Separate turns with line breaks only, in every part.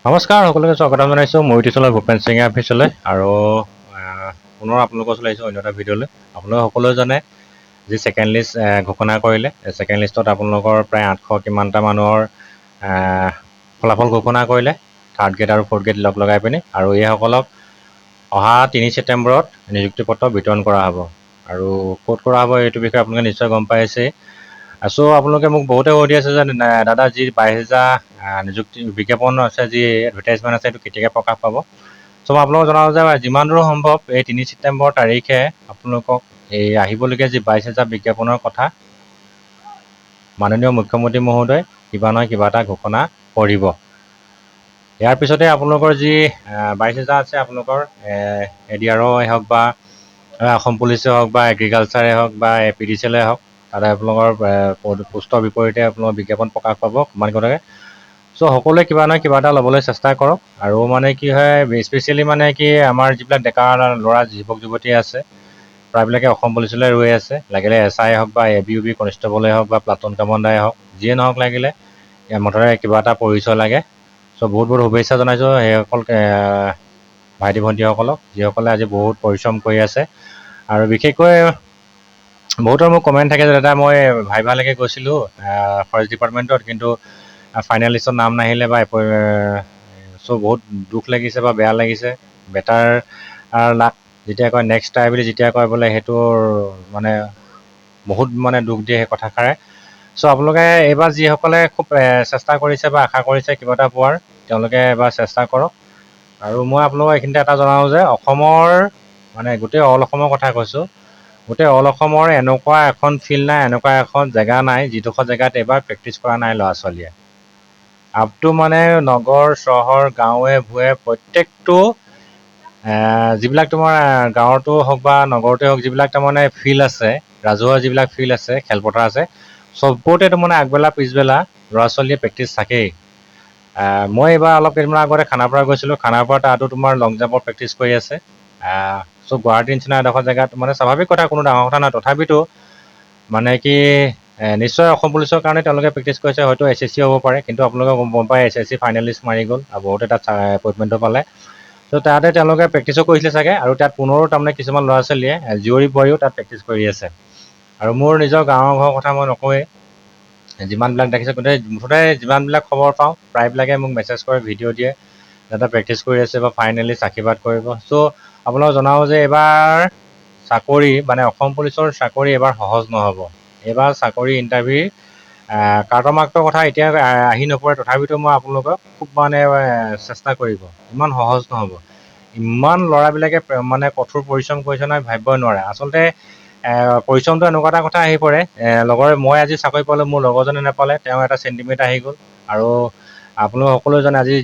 নমস্কাৰ সকলোকে স্বাগতম জনাইছোঁ মটিভেশ্যনৰ ভূপেন সিঙে অফিচলৈ আৰু পুনৰ আপোনালোকৰ ওচৰলৈ আহিছোঁ অন্য এটা ভিডিঅ'লৈ। আপোনালোকে সকলোৱে জানে যি ছেকেণ্ড লিষ্ট ঘোষণা কৰিলে, ছেকেণ্ড লিষ্টত আপোনালোকৰ প্ৰায় 800 কিমানটা মানুহৰ ফলাফল ঘোষণা কৰিলে, থাৰ্ড গ্ৰেড আৰু ফ'ৰ্থ গ্ৰেড লগাই পিনি, আৰু এইসকলক অহা 3 ছেপ্টেম্বৰত নিযুক্তি পত্ৰ বিতৰণ কৰা হ'ব। আৰু ক'ত কৰা হ'ব এইটো বিষয়ে আপোনালোকে নিশ্চয় গম পাইছে। আপোনালোকে মোক বহুতে সুধি আছে যে দাদা যি 22,000 নিযুক্তি বিজ্ঞাপন আছে, যি এডভাৰটাইজমেণ্ট আছে, এইটো কেতিয়াকৈ প্ৰকাশ পাব। মই আপোনালোকক জনাওঁ যে যিমান দূৰ সম্ভৱ এই 3 ছেপ্টেম্বৰ তাৰিখে আপোনালোকক এই আহিবলগীয়া যি 22,000 বিজ্ঞাপনৰ কথা মাননীয় মুখ্যমন্ত্ৰী মহোদয় কিবা নহয় কিবা এটা ঘোষণা কৰিব। ইয়াৰ পিছতে আপোনালোকৰ যি 22,000 আছে, আপোনালোকৰ ADR-ই হওক বা অসম পুলিচে হওক বা এগ্ৰিকালচাৰে হওক বা APDCL-এ হওক, তাতে আপোনালোকৰ পোষ্টৰ বিপৰীতে আপোনালোকৰ বিজ্ঞাপন প্ৰকাশ পাব কোম্পানীখনকে। সকলোৱে কিবা নহয় কিবা এটা ল'বলৈ চেষ্টা কৰক। আৰু মানে কি হয়, স্পেচিয়েলি মানে কি আমাৰ যিবিলাক ডেকা ল'ৰা যুৱক যুৱতী আছে, প্ৰায়বিলাকে অসম পুলিচলৈ ৰৈ আছে। লাগিলে SI হওক বা ABUB কনষ্টেবলে হওক বা প্লাটুন কামাণ্ডাৰে হওক, যিয়ে নহওক লাগিলে মুঠতে কিবা এটা পৰিচয় লাগে। বহুত বহুত শুভেচ্ছা জনাইছোঁ সেইসকল ভাইটি ভণ্টিসকলক, যিসকলে আজি বহুত পৰিশ্ৰম কৰি আছে। আৰু বিশেষকৈ বহুতৰ মোৰ কমেণ্ট থাকে যে দাদা মই ভাইভালৈকে গৈছিলোঁ ফৰেষ্ট ডিপাৰ্টমেণ্টত, কিন্তু ফাইনেল লিষ্টত নাম নাহিলে বা বহুত দুখ লাগিছে বা বেয়া লাগিছে। বেটাৰ লাক যেতিয়া কয়, নেক্সট ট্ৰাই বুলি যেতিয়া কয় বোলে, সেইটোৰ মানে বহুত মানে দুখ দিয়ে সেই কথাষাৰে। আপোনালোকে এইবাৰ যিসকলে খুব চেষ্টা কৰিছে বা আশা কৰিছে কিবা এটা পোৱাৰ, তেওঁলোকে এবাৰ চেষ্টা কৰক। আৰু মই আপোনালোকক এইখিনিতে এটা জনাওঁ যে অসমৰ মানে গোটেই অল অসমৰ কথা কৈছোঁ, গোটেই অল অসমৰ এনেকুৱা এখন ফিল্ড নাই, এনেকুৱা এখন জেগা নাই যিডোখৰ জেগাত এইবাৰ প্ৰেক্টিছ কৰা নাই ল'ৰা ছোৱালীয়ে। আপটো মানে নগৰ চহৰ গাঁৱে ভূঞে প্ৰত্যেকটো যিবিলাক তোমাৰ গাঁৱতো হওক বা নগৰতে হওক, যিবিলাক তাৰমানে ফিল্ড আছে, ৰাজহুৱা যিবিলাক ফিল্ড আছে, খেলপথাৰ আছে, চবতে তাৰমানে আগবেলা পিছবেলা ল'ৰা ছোৱালীয়ে প্ৰেক্টিছ থাকেই। মই এইবাৰ অলপ কেইদিনমান আগতে খানাপাৰা গৈছিলোঁ, খানাপাৰা তাতো তোমাৰ লং জাম্পৰ প্ৰেক্টিছ কৰি আছে। গুৱাহাটীৰ নিচিনা এডোখৰ জেগাত মানে স্বাভাৱিক কথা, কোনো ডাঙৰ কথা নহয়। তথাপিতো মানে কি নিশ্চয় অসম পুলিচৰ কাৰণে তেওঁলোকে প্ৰেক্টিছ কৰিছে, হয়তো SSC হ'ব পাৰে। কিন্তু আপোনালোকে গম পায় SSC ফাইনেল লিষ্ট মাৰি গ'ল আৰু বহুতে তাত এপইণ্টমেণ্টো পালে। তাতে তেওঁলোকে প্ৰেক্টিছো কৰিছিলে চাগে, আৰু তাত পুনৰো তাৰমানে কিছুমান ল'ৰা ছোৱালীয়ে জীয়ৰী বোৱাৰীও তাত প্ৰেক্টিছ কৰি আছে। আৰু মোৰ নিজৰ গাঁৱৰ ঘৰৰ কথা মই নকওঁৱেই, যিমানবিলাক দেখিছোঁ মুঠতে যিমানবিলাক খবৰ পাওঁ প্ৰায়বিলাকে মোক মেছেজ কৰে, ভিডিঅ' দিয়ে, যাতে প্ৰেক্টিছ কৰি আছে বা ফাইনেলি আশীৰ্বাদ কৰিব। আপোনালোকক জনাওঁ যে এইবাৰ চাকৰি মানে অসম পুলিচৰ চাকৰি এইবাৰ সহজ নহ'ব। এইবাৰ চাকৰি ইণ্টাৰভিউ কাটৰ মাৰ্কটোৰ কথা এতিয়া আহি নপৰে, তথাপিতো মই আপোনালোকক খুব মানে চেষ্টা কৰিব, ইমান সহজ নহ'ব। ইমান ল'ৰাবিলাকে মানে কঠোৰ পৰিশ্ৰম কৰিছে নহয়, ভাবিবই নোৱাৰে। আচলতে পৰিশ্ৰমটো এনেকুৱা এটা কথা আহি পৰে, মই আজি চাকৰি পালোঁ, মোৰ লগৰজনে নাপালে, তেওঁ এটা চেণ্টিমেণ্ট আহি গ'ল। আৰু আপোনালোক সকলোৱে জানে আজি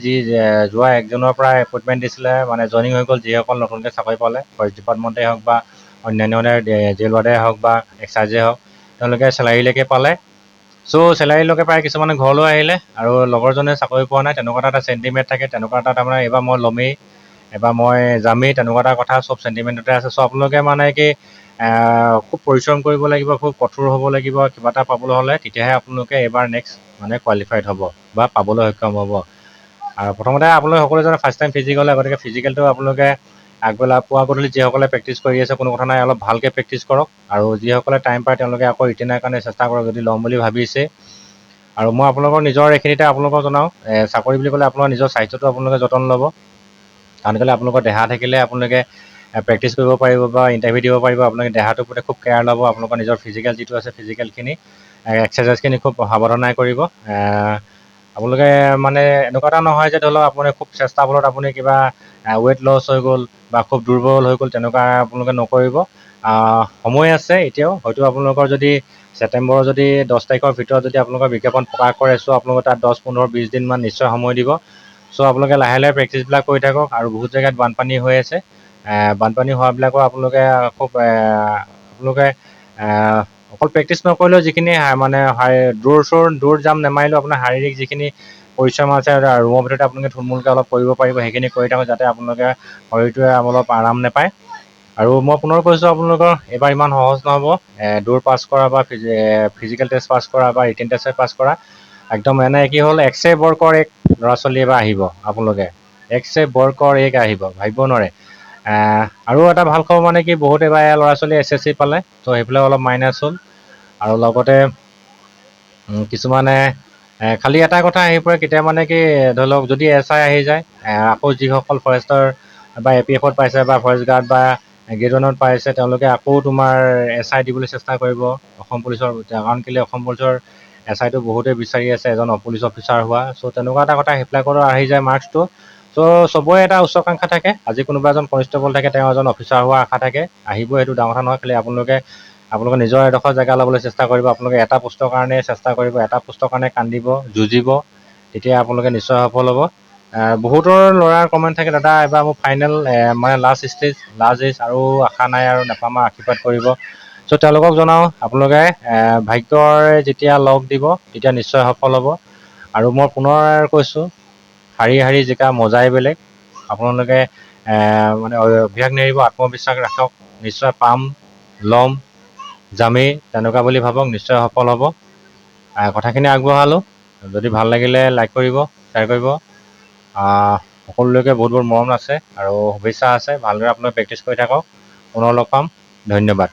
যোৱা 1 জুনৰ পৰা এপইণ্টমেণ্ট দিছিলে, মানে জইনিং হৈ গ'ল যিসকল নতুনকৈ চাকৰি পালে, ফৰেষ্ট ডিপাৰ্টমেণ্টেই হওক বা অন্যান্য জেল ৱাৰ্ডেই হওক বা এক্সাইজেই হওক, তেওঁলোকে চেলাৰীলৈকে পালে। চেলাৰীলৈকে পাই কিছুমানে ঘৰলৈ আহিলে, আৰু লগৰজনে চাকৰি পোৱা নাই, তেনেকুৱা এটা চেণ্টিমেণ্ট থাকে। তেনেকুৱা এটা তাৰমানে এইবাৰ মই ল'মেই, এবাৰ মই যামেই, তেনেকুৱা এটা কথা চব চেণ্টিমেণ্টতে আছে। আপোনালোকে মানে কি খুব পৰিশ্ৰম কৰিব লাগিব, খুব কঠোৰ হ'ব লাগিব কিবা এটা পাবলৈ হ'লে, তেতিয়াহে আপোনালোকে এইবাৰ নেক্সট মানে কোৱালিফাইড হ'ব বা পাবলৈ সক্ষম হ'ব। আৰু প্ৰথমতে আপোনালোকে সকলোৱে জানে ফাৰ্ষ্ট টাইম ফিজিকেল, গতিকে ফিজিকেলটো আপোনালোকে আগবেলা পুৱা গধূলি যিসকলে প্ৰেক্টিছ কৰি আছে কোনো কথা নাই, অলপ ভালকৈ প্ৰেক্টিছ কৰক। আৰু যিসকলে টাইম পায় তেওঁলোকে আকৌ ৰিটেনৰ কাৰণে চেষ্টা কৰক, যদি ল'ম বুলি ভাবিছে। আৰু মই আপোনালোকৰ নিজৰ এইখিনিতে আপোনালোকক জনাওঁ, চাকৰি বুলি ক'লে আপোনাৰ নিজৰ স্বাস্থ্যটো আপোনালোকে যতন ল'ব। কাৰণ কেলৈ আপোনালোকৰ দেহা থাকিলে আপোনালোকে প্ৰেক্টিছ কৰিব পাৰিব বা ইণ্টাৰভিউ দিব পাৰিব। আপোনালোকে দেহাটোৰ প্ৰতি খুব কেয়াৰ ল'ব, আপোনালোকৰ নিজৰ ফিজিকেল যিটো আছে ফিজিকেলখিনি এক্সাৰচাইজখিনি খুব সাৱধানে কৰিব। আপোনালোকে মানে এনেকুৱা এটা নহয় যে ধৰি লওক আপুনি খুব চেষ্টাৰ ফলত আপুনি কিবা ৱেইট লছ হৈ গ'ল বা খুব দুৰ্বল হৈ গ'ল, তেনেকুৱা আপোনালোকে নকৰিব। সময় আছে এতিয়াও, হয়তো আপোনালোকৰ যদি ছেপ্টেম্বৰৰ যদি 10 তাৰিখৰ ভিতৰত যদি আপোনালোকৰ বিজ্ঞাপন প্ৰকাশ কৰে, আপোনালোকে তাত 10, 15, 20 দিনমান নিশ্চয় সময় দিব। আপোনালোকে লাহে লাহে প্ৰেক্টিছবিলাক কৰি থাকক। আৰু বহুত জেগাত বানপানী হৈ আছে, বানপানী হোৱাবিলাকো আপোনালোকে খুব আপোনালোকে অকল প্ৰেক্টিছ নকৰিলেও যিখিনি মানে দৌৰ জাম্প নেমাৰিলেও আপোনাৰ শাৰীৰিক যিখিনি পৰিশ্ৰম আছে, ৰুমৰ ভিতৰতে আপোনালোকে থুলমূলকৈ অলপ কৰিব পাৰিব, সেইখিনি কৰি থাকক, যাতে আপোনালোকে শৰীৰটোৱে অলপ আৰাম নাপায়। আৰু মই পুনৰ কৈছোঁ, আপোনালোকৰ এইবাৰ ইমান সহজ নহ'ব। দৌৰ পাছ কৰা বা ফিজিকেল টেষ্ট পাছ কৰা বা ৰিটেন টেষ্ট পাছ কৰা, একদম কি হ'ল, একছে বৰ্কৰ এক ল'ৰা ছোৱালী এবাৰ আহিব আপোনালোকে, একছে বৰ্কৰ এক আহিব, ভাবিব নোৱাৰে। আৰু এটা ভাল খবৰ মানে কি, বহুত এবাৰ ল'ৰা ছোৱালী SSC পালে, ত' সেইফালে অলপ মাইনাছ হ'ল। আৰু লগতে কিছুমানে খালি এটা কথা আহি পৰে কেতিয়া মানে কি, ধৰি লওক যদি SI আহি যায়, আকৌ যিসকল ফৰেষ্টৰ বা APFত পাইছে বা ফৰেষ্ট গাৰ্ড বা গ্ৰেড 1ত পাইছে, তেওঁলোকে আকৌ তোমাৰ SI দিবলৈ চেষ্টা কৰিব অসম পুলিচৰ। কাৰণ কেলৈ অসম পুলিচৰ SIটো বহুতেই বিচাৰি আছে এজন পুলিচ অফিচাৰ হোৱা। চ' তেনেকুৱা এটা কথা, সেইবিলাকৰো আহি যায় মাৰ্কছটো। চ' চবৰে এটা উচ্চাকাংক্ষা থাকে, আজি কোনোবা এজন কনষ্টেবল থাকে, তেওঁ এজন অফিচাৰ হোৱাৰ আশা থাকে, আহিব, সেইটো ডাঙৰ কথা নহয়। খালি আপোনালোকে নিজৰ এডোখৰ জেগা ল'বলৈ চেষ্টা কৰিব। আপোনালোকে এটা পোষ্টৰ কাৰণে চেষ্টা কৰিব, এটা পোষ্টৰ কাৰণে কান্দিব, যুঁজিব, তেতিয়া আপোনালোকে নিশ্চয় সফল হ'ব। বহুতৰ ল'ৰাৰ কমেণ্ট থাকে, দাদা এবাৰ মোৰ ফাইনেল মানে লাষ্ট ষ্টেজ, লাষ্ট এজ, আৰু আশা নাই আৰু নাপাম, আশীৰ্বাদ কৰিব। চ' তেওঁলোকক জনাওঁ, আপোনালোকে ভাগ্যৰ যেতিয়া লগ দিব তেতিয়া নিশ্চয় সফল হ'ব। আৰু মই পুনৰ কৈছোঁ, শাৰী শাৰী জিকা মজাই বেলেগ। আপোনালোকে মানে অভ্যাস নেৰিব, আত্মবিশ্বাস ৰাখক, নিশ্চয় পাম, ল'ম, যামেই, তেনেকুৱা বুলি ভাবক, নিশ্চয় সফল হ'ব। কথাখিনি আগবঢ়ালোঁ, যদি ভাল লাগিলে লাইক কৰিব, শ্বেয়াৰ কৰিব। সকলোলৈকে বহুত বহুত মৰম আছে আৰু শুভেচ্ছা আছে। ভালদৰে আপোনালোকে প্ৰেক্টিছ কৰি থাকক। পুনৰ লগ পাম, ধন্যবাদ।